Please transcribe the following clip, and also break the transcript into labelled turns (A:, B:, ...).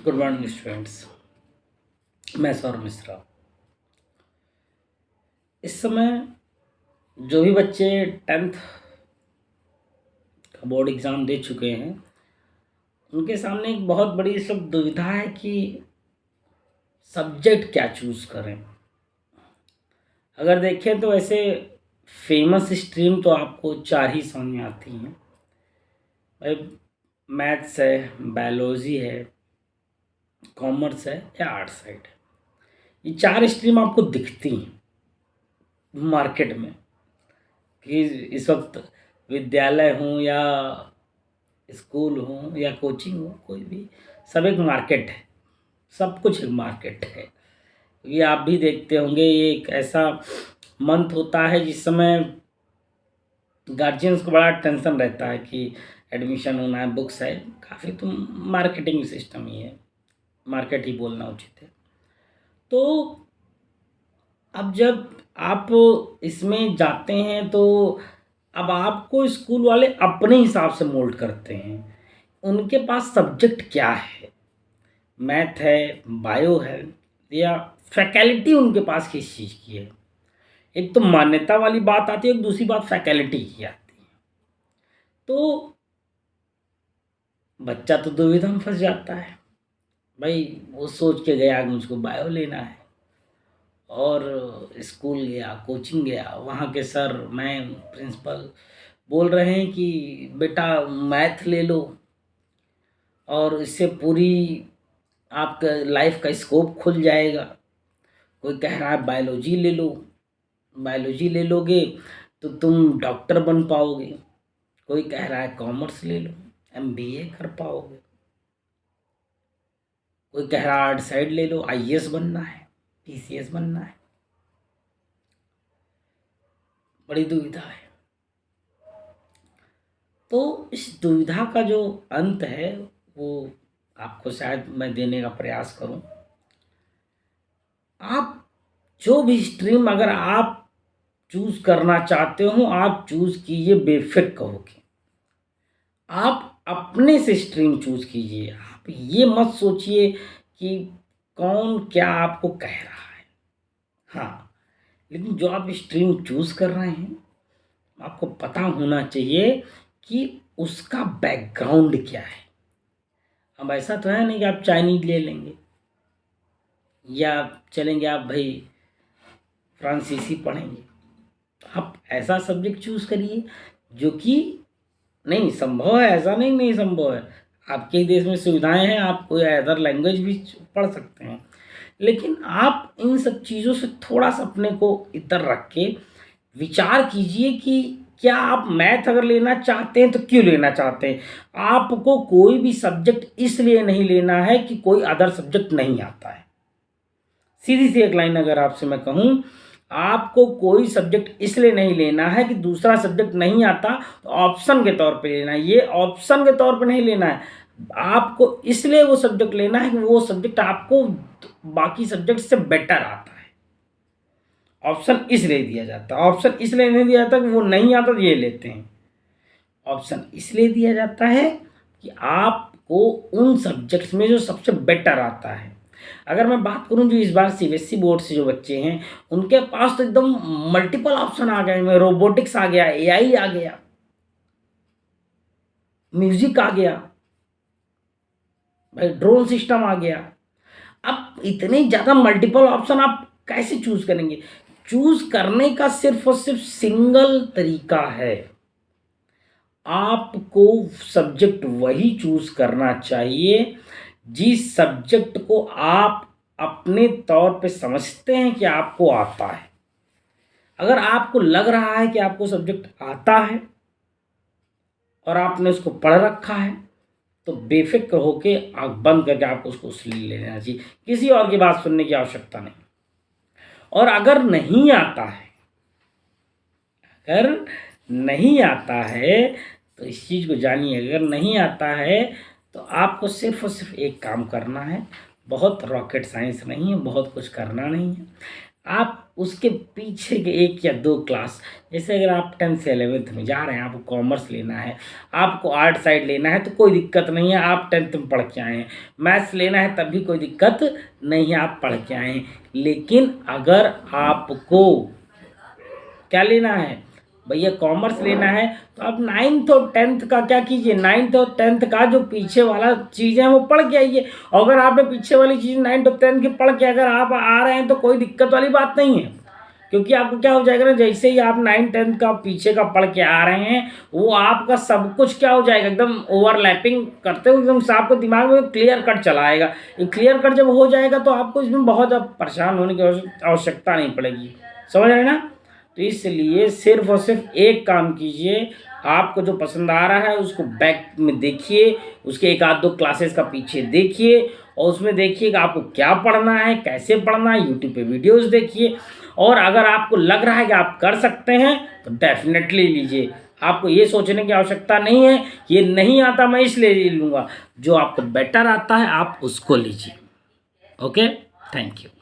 A: Good morning students. मैं सौरभ मिश्रा। इस समय जो भी बच्चे 10th का बोर्ड एग्ज़ाम दे चुके हैं, उनके सामने एक बहुत बड़ी सब दुविधा है कि सब्जेक्ट क्या चूज़ करें। अगर देखें तो ऐसे फेमस स्ट्रीम तो आपको 4 ही समझ में आती हैं भाई। मैथ्स है, बायोलॉजी है, कॉमर्स है या आर्ट्स साइड है। ये 4 स्ट्रीम आपको दिखती हैं मार्केट में कि इस वक्त विद्यालय हों या स्कूल हों या कोचिंग हो, कोई भी, सब एक मार्केट है। सब कुछ एक मार्केट है। ये आप भी देखते होंगे, ये एक ऐसा मंथ होता है जिस समय गार्जियंस को बड़ा टेंशन रहता है कि एडमिशन होना है, बुक्स है, काफ़ी तो मार्केटिंग सिस्टम ही है, मार्केट ही बोलना उचित है। तो अब जब आप इसमें जाते हैं तो अब आपको स्कूल वाले अपने हिसाब से मोल्ड करते हैं। उनके पास सब्जेक्ट क्या है, मैथ है, बायो है, या फैकल्टी उनके पास किस चीज़ की है। एक तो मान्यता वाली बात आती है, एक दूसरी बात फैकल्टी की आती है। तो बच्चा तो दुविधा में फंस जाता है भाई। वो सोच के गया कि मुझको बायो लेना है, और स्कूल गया, कोचिंग गया, वहाँ के सर, मैम, प्रिंसिपल बोल रहे हैं कि बेटा मैथ ले लो और इससे पूरी आपका लाइफ का स्कोप खुल जाएगा। कोई कह रहा है बायोलॉजी ले लो, बायोलॉजी ले लोगे तो तुम डॉक्टर बन पाओगे। कोई कह रहा है कॉमर्स ले लो, एमबीए कर पाओगे। कोई कह रहा है आर्ट साइड ले लो, आईएएस बनना है, पीसीएस बनना है। बड़ी दुविधा है। तो इस दुविधा का जो अंत है वो आपको शायद मैं देने का प्रयास करूं। आप जो भी स्ट्रीम अगर आप चूज करना चाहते हो, आप चूज कीजिए बेफिक्र होके। आप अपने से स्ट्रीम चूज कीजिए। आप ये मत सोचिए कि कौन क्या आपको कह रहा है। हाँ, लेकिन जो आप स्ट्रीम चूज कर रहे हैं, आपको पता होना चाहिए कि उसका बैकग्राउंड क्या है। अब ऐसा तो है नहीं कि आप चाइनीज ले लेंगे या चलेंगे आप भाई फ्रांसीसी पढ़ेंगे। आप ऐसा सब्जेक्ट चूज करिए जो कि नहीं संभव है, ऐसा नहीं नहीं संभव है। आपके ही देश में सुविधाएं हैं, आप कोई अदर लैंग्वेज भी पढ़ सकते हैं। लेकिन आप इन सब चीज़ों से थोड़ा सा अपने को इधर रख के विचार कीजिए कि क्या आप मैथ अगर लेना चाहते हैं तो क्यों लेना चाहते हैं। आपको कोई भी सब्जेक्ट इसलिए नहीं लेना है कि कोई अदर सब्जेक्ट नहीं आता है। सीधी सी एक लाइन अगर आपसे मैं कहूँ, आपको कोई सब्जेक्ट इसलिए नहीं लेना है कि दूसरा सब्जेक्ट नहीं आता, तो ऑप्शन के तौर पे लेना है। ये ऑप्शन के तौर पे नहीं लेना है, आपको इसलिए वो सब्जेक्ट लेना है कि वो सब्जेक्ट आपको बाकी सब्जेक्ट से बेटर आता है। ऑप्शन इसलिए दिया जाता है। ऑप्शन इसलिए नहीं दिया जाता कि वो नहीं आता तो ये लेते हैं। ऑप्शन इसलिए दिया जाता है कि आपको उन सब्जेक्ट्स में जो सबसे बेटर आता है। अगर मैं बात करूं जो इस बार सीबीएसई बोर्ड से जो बच्चे हैं, उनके पास तो एकदम मल्टीपल ऑप्शन आ गए हैं। रोबोटिक्स आ गया, एआई आ गया, म्यूजिक आ गया, भाई ड्रोन सिस्टम आ गया। अब इतने ज़्यादा मल्टीपल ऑप्शन आप कैसे चूज करेंगे। चूज करने का सिर्फ और सिर्फ सिंगल तरीका है, आपको सब्जेक्ट वही चूज करना चाहिए जिस सब्जेक्ट को आप अपने तौर पे समझते हैं कि आपको आता है। अगर आपको लग रहा है कि आपको सब्जेक्ट आता है और आपने उसको पढ़ रखा है, तो बेफिक्र होके आँख बंद करके आपको उसको ले लेना चाहिए। किसी और की बात सुनने की आवश्यकता नहीं। और अगर नहीं आता है, अगर नहीं आता है तो इस चीज़ को जानिए, अगर नहीं आता है तो आपको सिर्फ और सिर्फ एक काम करना है। बहुत रॉकेट साइंस नहीं है, बहुत कुछ करना नहीं है। आप उसके पीछे के 1 या 2 क्लास, जैसे अगर आप 10th से 11th में जा रहे हैं, आपको कॉमर्स लेना है, आपको आर्ट साइड लेना है तो कोई दिक्कत नहीं है, आप 10th में पढ़ के आए हैं। मैथ्स लेना है तब भी कोई दिक्कत नहीं है, आप पढ़ के आए हैं। लेकिन अगर आपको क्या लेना है भैया, कॉमर्स लेना है, तो आप 9th और 10th का क्या कीजिए, 9th और 10th का जो पीछे वाला चीज़ें हैं वो पढ़ के आइए। अगर आपने पीछे वाली चीज़ 9th और 10th की पढ़ के अगर आप आ रहे हैं तो कोई दिक्कत वाली बात नहीं है, क्योंकि आपको क्या हो जाएगा ना, जैसे ही आप 9th 10th का पीछे का पढ़ के आ रहे हैं, वो आपका सब कुछ क्या हो जाएगा, एकदम ओवरलैपिंग करते हुए एकदम से आपको दिमाग में क्लियर कट चला आएगा। ये क्लियर कट जब हो जाएगा तो आपको इसमें बहुत अब परेशान होने की आवश्यकता नहीं पड़ेगी। समझ रहे हैं ना? तो इसलिए सिर्फ और सिर्फ एक काम कीजिए, आपको जो पसंद आ रहा है उसको बैक में देखिए, उसके 1 आध 2 क्लासेस का पीछे देखिए और उसमें देखिए कि आपको क्या पढ़ना है, कैसे पढ़ना है, यूट्यूब पे वीडियोस देखिए। और अगर आपको लग रहा है कि आप कर सकते हैं तो डेफिनेटली लीजिए। आपको ये सोचने की आवश्यकता नहीं है ये नहीं आता मैं इसलिए ले लूँगा, जो आपको बेटर आता है आप उसको लीजिए। Okay, thank you.